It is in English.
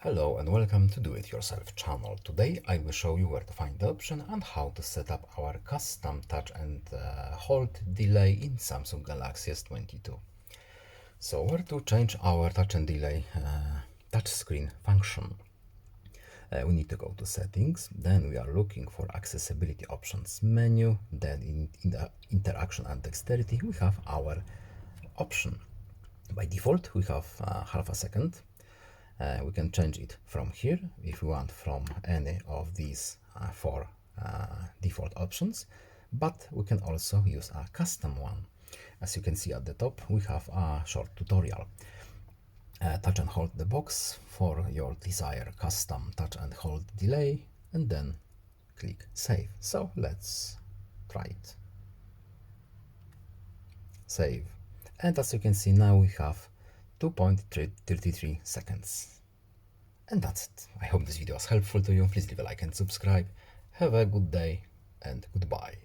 Hello and welcome to Do It Yourself channel. Today I will show you where to find the option and how to set up our custom touch and hold delay in Samsung Galaxy S22. So where to change our touch and delay touch screen function? We need to go to settings, then we are looking for accessibility options menu, then in the interaction and dexterity we have our option. By default we have half a second. We can change it from here if we want from any of these four default options, but we can also use a custom one. As you can see at the top, we have a short tutorial. Touch and hold the box for your desired custom touch and hold delay, and then click save. So let's try it. Save. And as you can see now we have 2.33 seconds. And that's it. I hope this video was helpful to you. Please leave a like and subscribe. Have a good day and goodbye.